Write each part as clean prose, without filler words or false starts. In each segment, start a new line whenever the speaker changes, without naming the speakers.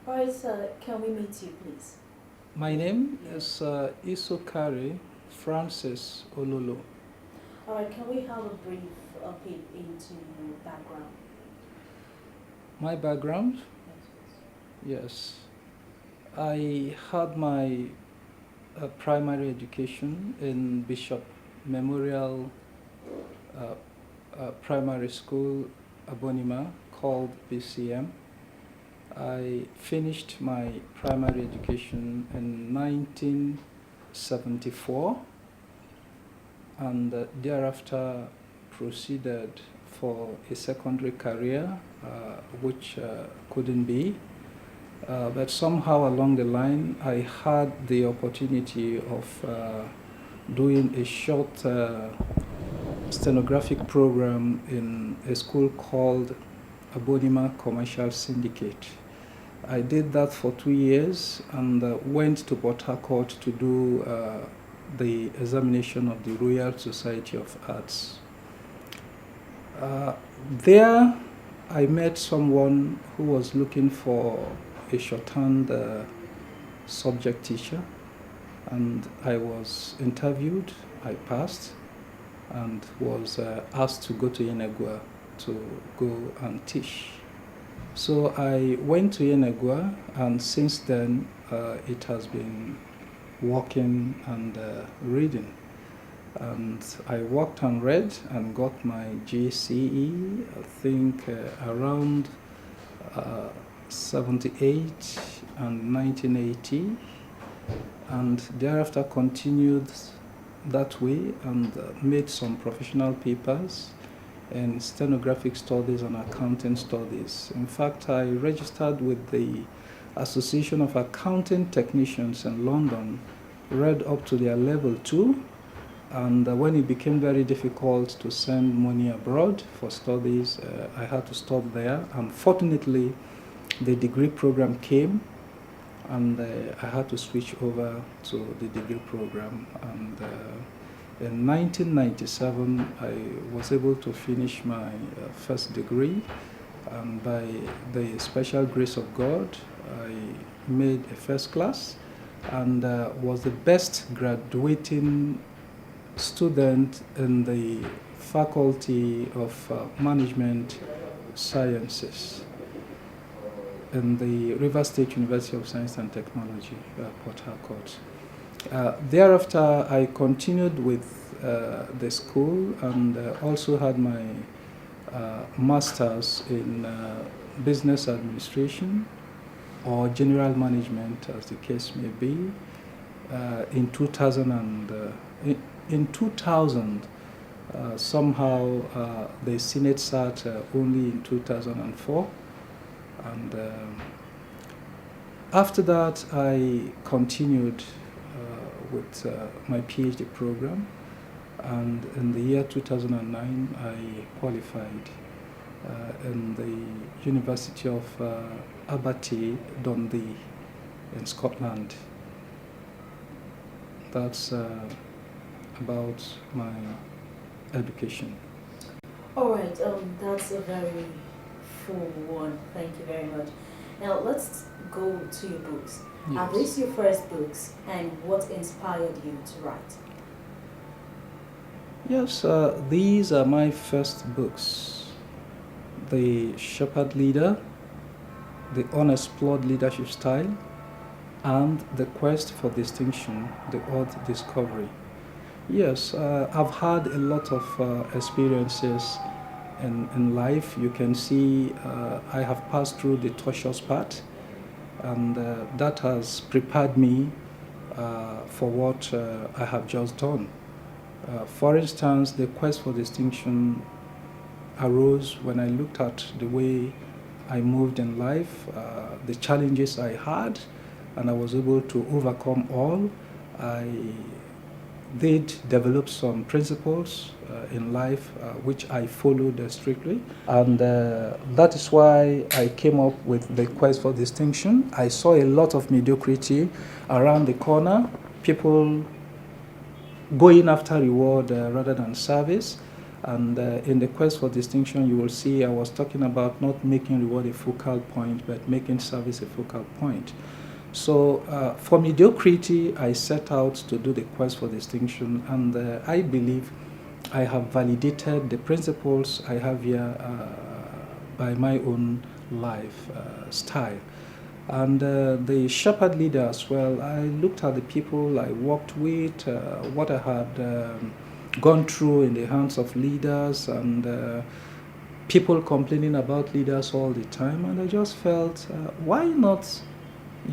Alright, sir, can we meet you, please?
My name is Isokari Francis Ololo.
Alright, can we have a brief peek into your background?
My background?
Yes,
Yes. I had my primary education in Bishop Memorial uh, Primary School, Abonima, called BCM. I finished my primary education in 1974 and thereafter proceeded for a secondary career, which couldn't be. But somehow along the line, I had the opportunity of doing a short stenographic program in a school called Abonima Commercial Syndicate. I did that for 2 years and went to Port Harcourt to do the examination of the Royal Society of Arts. There, I met someone who was looking for a shorthand subject teacher, and I was interviewed. I passed and was asked to go to Yenegua to go and teach. So I went to Yenegua, and since then it has been walking and reading. And I worked and read and got my GCE, I think around 78 and 1980, and thereafter continued that way and made some professional papers in stenographic studies and accounting studies. In fact, I registered with the Association of Accounting Technicians in London, read up to their level 2, and when it became very difficult to send money abroad for studies, I had to stop there. Unfortunately, the degree program came, and I had to switch over to the degree program. And in 1997, I was able to finish my first degree, and by the special grace of God, I made a first class and was the best graduating student in the Faculty of Management Sciences in the River State University of Science and Technology, Port Harcourt. Thereafter, I continued with the school and also had my master's in business administration or general management, as the case may be. In 2000, somehow the Senate sat only in 2004. And after that, I continued with my PhD program. And in the year 2009, I qualified in the University of Abertay, Dundee, in Scotland. That's about my education.
Alright, that's a very full one. Thank you very much. Now let's go to your books. Are
Yes.
these your first books, and what inspired you to write?
Yes, these are my first books. The Shepherd Leader, The Unexplored Leadership Style, and The Quest for Distinction, The Odd Discovery. Yes, I've had a lot of experiences in life. You can see I have passed through the tortuous path, and that has prepared me for what I have just done. For instance, the quest for distinction arose when I looked at the way I moved in life, the challenges I had, and I was able to overcome all. I did develop some principles in life which I followed strictly, and that is why I came up with the quest for distinction. I saw a lot of mediocrity around the corner, people going after reward rather than service, And in the quest for distinction, you will see I was talking about not making reward a focal point, but making service a focal point. So for mediocrity, I set out to do the quest for distinction, and I believe I have validated the principles I have here by my own life style. And the shepherd leader as well, I looked at the people I worked with, what I had gone through in the hands of leaders, and people complaining about leaders all the time. And I just felt, why not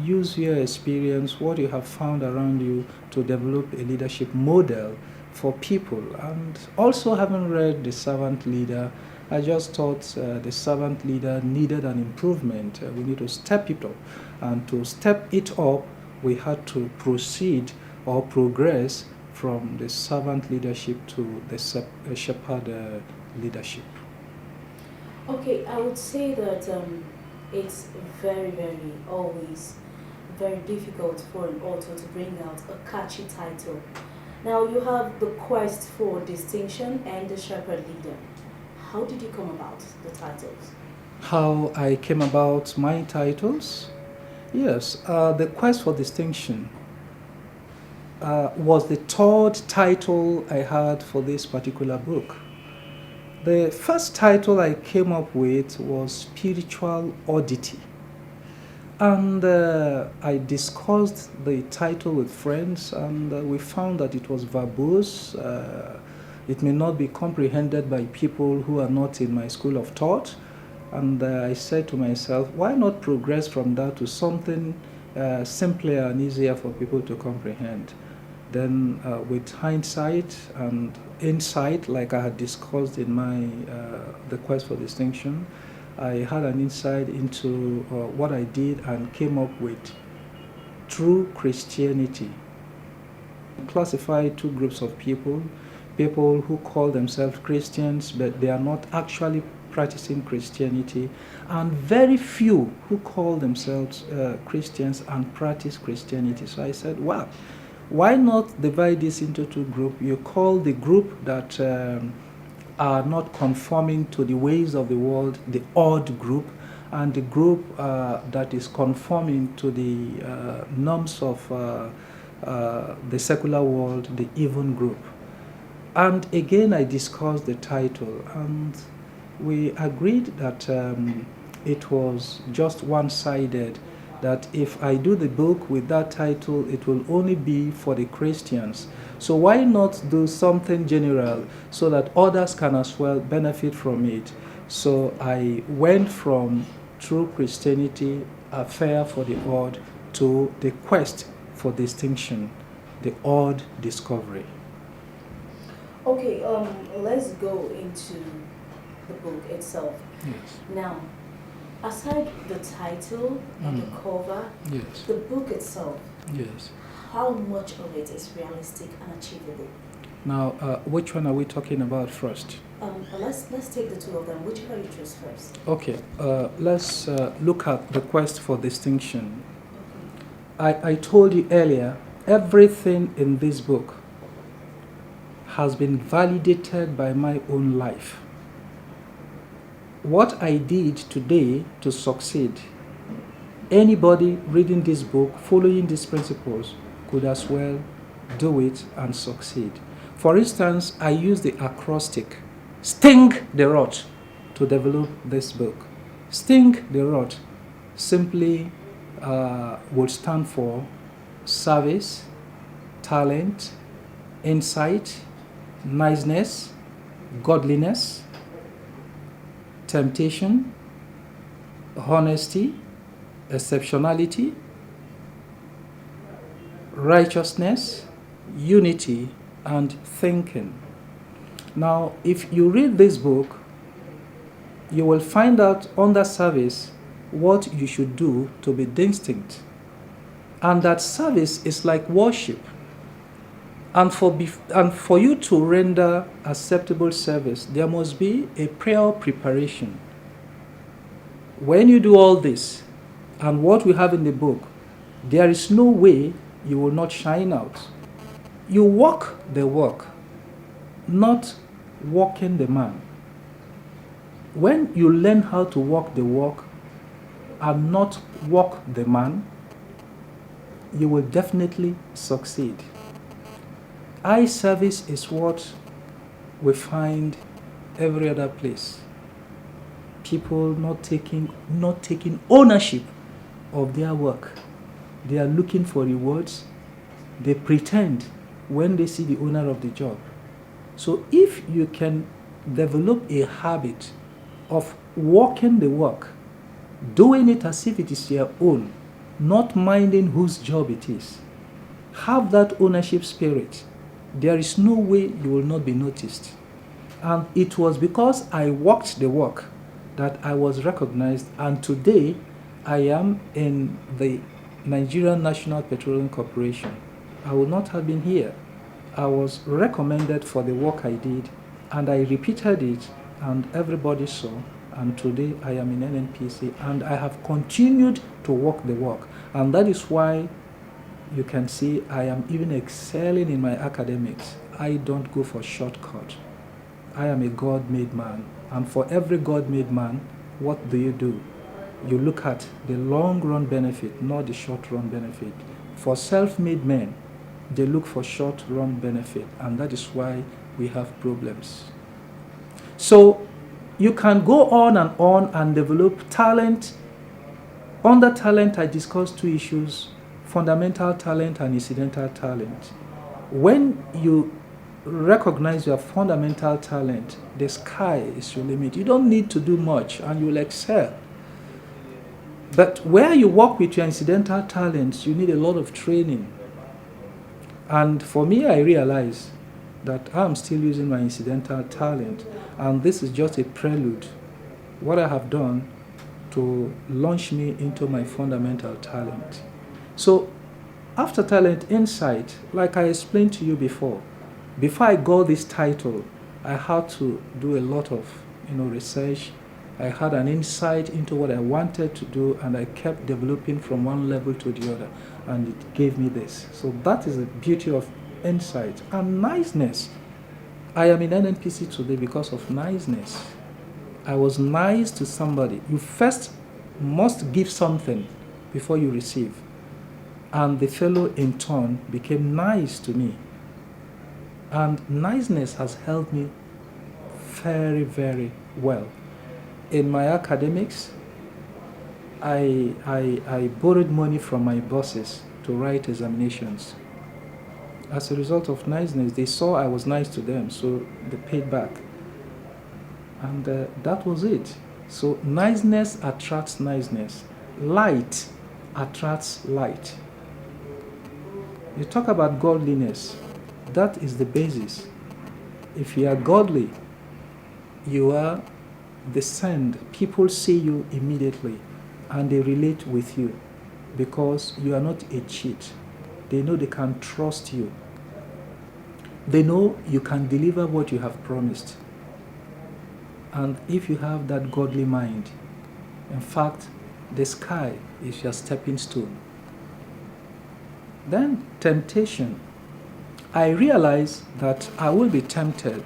use your experience, what you have found around you, to develop a leadership model for people? And also, having read The Servant Leader, I just thought the servant leader needed an improvement. We need to step it up. And to step it up, we had to proceed or progress from the servant leadership to the shepherd leadership.
Okay, I would say that it's very, very always very difficult for an author to bring out a catchy title. Now you have The Quest for Distinction and The Shepherd Leader. How did you come about the titles?
How I came about my titles? Yes, The Quest for Distinction was the third title I had for this particular book. The first title I came up with was Spiritual Oddity. And I discussed the title with friends, and we found that it was verbose. It may not be comprehended by people who are not in my school of thought. And I said to myself, why not progress from that to something simpler and easier for people to comprehend? Then, with hindsight and insight, like I had discussed in my The Quest for Distinction, I had an insight into what I did and came up with True Christianity. Classify two groups of people: people who call themselves Christians, but they are not actually practicing Christianity, and very few who call themselves Christians and practice Christianity. So I said, well, why not divide this into two groups? You call the group that are not conforming to the ways of the world the odd group, and the group that is conforming to the norms of the secular world, the even group. And again, I discussed the title, and we agreed that it was just one-sided, that if I do the book with that title, it will only be for the Christians. So why not do something general so that others can as well benefit from it? So I went from True Christianity, a fare for the odd, to The Quest for Distinction, the odd discovery.
Okay, let's go into the book itself.
Yes.
Now, aside the title and the cover,
Yes.
the book itself,
Yes.
how much of it is realistic and achievable?
Now, which one are we talking about first?
Let's take the two of them. Whichever you choose first.
Okay, let's look at The Quest for Distinction. I told you earlier, everything in this book has been validated by my own life. What I did today to succeed, anybody reading this book, following these principles, could as well do it and succeed. For instance, I use the acrostic Sting the Rot to develop this book. Sting the Rot simply would stand for service, talent, insight, niceness, godliness, temptation, honesty, exceptionality, righteousness, unity, and thinking. Now, if you read this book, you will find out under service what you should do to be distinct. And that service is like worship. And for you to render acceptable service, there must be a prayer preparation. When you do all this, and what we have in the book, there is no way you will not shine out. You walk the walk, not walking the man. When you learn how to walk the walk and not walk the man, you will definitely succeed. Eye service is what we find every other place. People not taking ownership of their work. They are looking for rewards. They pretend when they see the owner of the job. So if you can develop a habit of walking the work, doing it as if it is your own, not minding whose job it is, have that ownership spirit, there is no way you will not be noticed. And it was because I walked the work that I was recognized, and today I am in the Nigerian National Petroleum Corporation. I would not have been here. I was recommended for the work I did, and I repeated it, and everybody saw, and today I am in NNPC, and I have continued to walk the walk. And that is why you can see I am even excelling in my academics. I don't go for shortcut. I am a God-made man. And for every God-made man, what do? You look at the long-run benefit, not the short-run benefit. For self-made men, they look for short-run benefit, and that is why we have problems. So you can go on and develop talent. Under talent, I discussed two issues: fundamental talent and incidental talent. When you recognize your fundamental talent, the sky is your limit. You don't need to do much and you'll excel. But where you work with your incidental talents, you need a lot of training. And for me, I realize that I'm still using my incidental talent, and this is just a prelude, what I have done to launch me into my fundamental talent. So after talent insight, like I explained to you before I got this title, I had to do a lot of research. I had an insight into what I wanted to do, and I kept developing from one level to the other, and it gave me this. So that is the beauty of insight and niceness. I am in NNPC today because of niceness. I was nice to somebody. You first must give something before you receive. And the fellow in turn became nice to me. And niceness has helped me very, very well. In my academics, I borrowed money from my bosses to write examinations. As a result of niceness, they saw I was nice to them, so they paid back. And that was it. So niceness attracts niceness. Light attracts light. You talk about godliness. That is the basis. If you are godly, you are the send. People see you immediately and they relate with you because you are not a cheat. They know they can trust you. They know you can deliver what you have promised. And if you have that godly mind, in fact, the sky is your stepping stone. Then temptation. I realize that I will be tempted.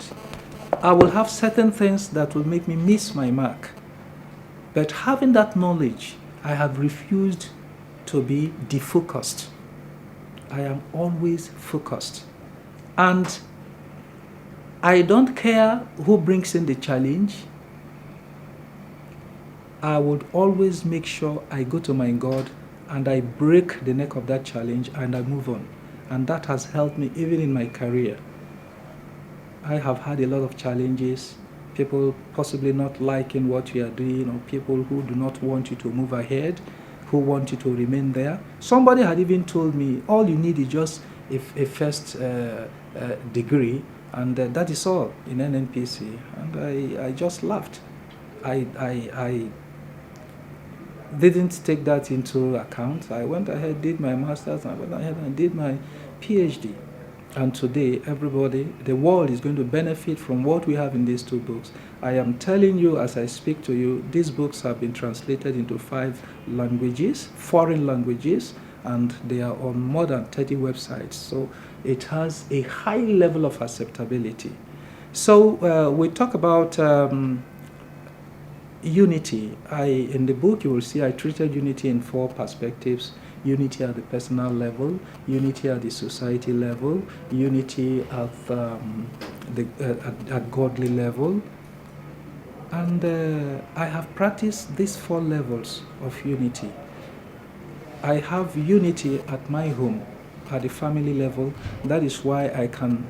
I will have certain things that will make me miss my mark. But having that knowledge, I have refused to be defocused. I am always focused. And I don't care who brings in the challenge. I would always make sure I go to my God and I break the neck of that challenge and I move on. And that has helped me even in my career. I have had a lot of challenges, people possibly not liking what you are doing, or people who do not want you to move ahead, who want you to remain there. Somebody had even told me, all you need is just a first degree, and that is all in NNPC. And I just laughed. I didn't take that into account. I went ahead, did my master's, and I went ahead and did my PhD. And today, everybody, the world is going to benefit from what we have in these two books. I am telling you as I speak to you, these books have been translated into 5 languages, foreign languages, and they are on more than 30 websites. So it has a high level of acceptability. So we talk about unity. In the book you will see I treated unity in 4 perspectives: unity at the personal level, unity at the society level, unity at at godly level, and I have practiced these 4 levels of unity. I have unity at my home, at the family level. That is why I can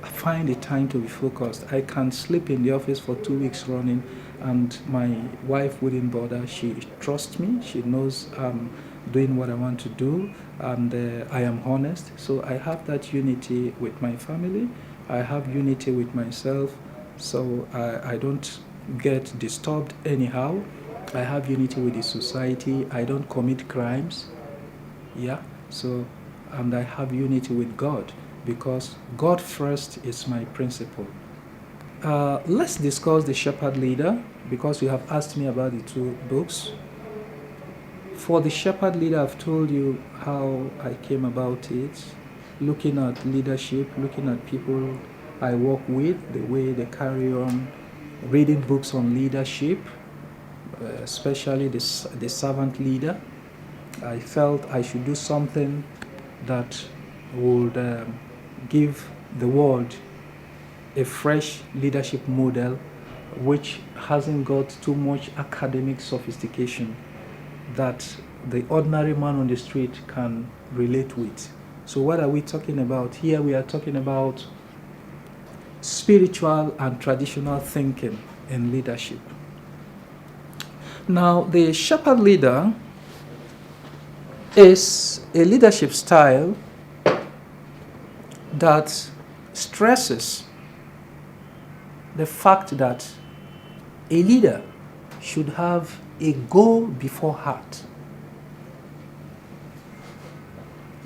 find the time to be focused. I can sleep in the office for 2 weeks running, and my wife wouldn't bother. She trusts me. She knows I'm doing what I want to do, and I am honest. So I have that unity with my family. I have unity with myself, so I don't get disturbed anyhow. I have unity with the society. I don't commit crimes. Yeah. So, and I have unity with God, because God first is my principle. Let's discuss the shepherd leader, because you have asked me about the 2 books. For the shepherd leader, I've told you how I came about it, looking at leadership, looking at people I work with, the way they carry on, reading books on leadership, especially the servant leader. I felt I should do something that would give the world a fresh leadership model which hasn't got too much academic sophistication, that the ordinary man on the street can relate with. So what are we talking about? Here we are talking about spiritual and traditional thinking in leadership. Now, the shepherd leader is a leadership style that stresses the fact that a leader should have a goal before heart,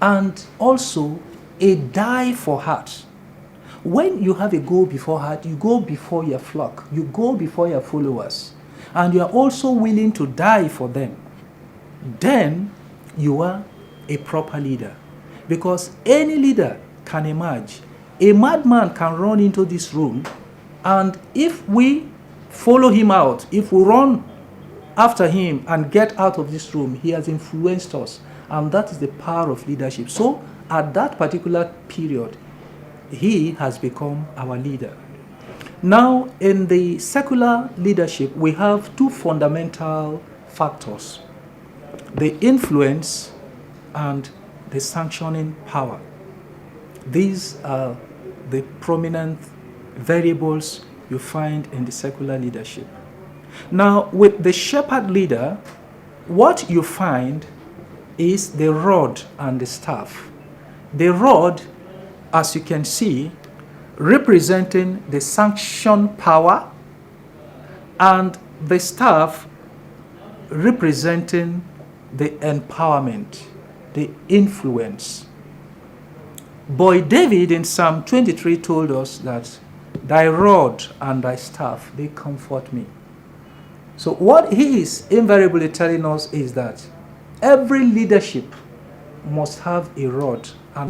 and also a die for heart. When you have a goal before heart, you go before your flock, you go before your followers, and you are also willing to die for them. Then you are a proper leader, because any leader can emerge. A madman can run into this room, and if we follow him out, if we run after him and get out of this room, he has influenced us, and that is the power of leadership. So at that particular period, he has become our leader. Now, in the secular leadership, we have 2 fundamental factors: the influence and the sanctioning power. These are the prominent variables you find in the secular leadership. Now, with the shepherd leader, what you find is the rod and the staff. The rod, as you can see, representing the sanction power, and the staff representing the empowerment, the influence. Boy David in Psalm 23 told us that thy rod and thy staff, they comfort me. So what he is invariably telling us is that every leadership must have a rod and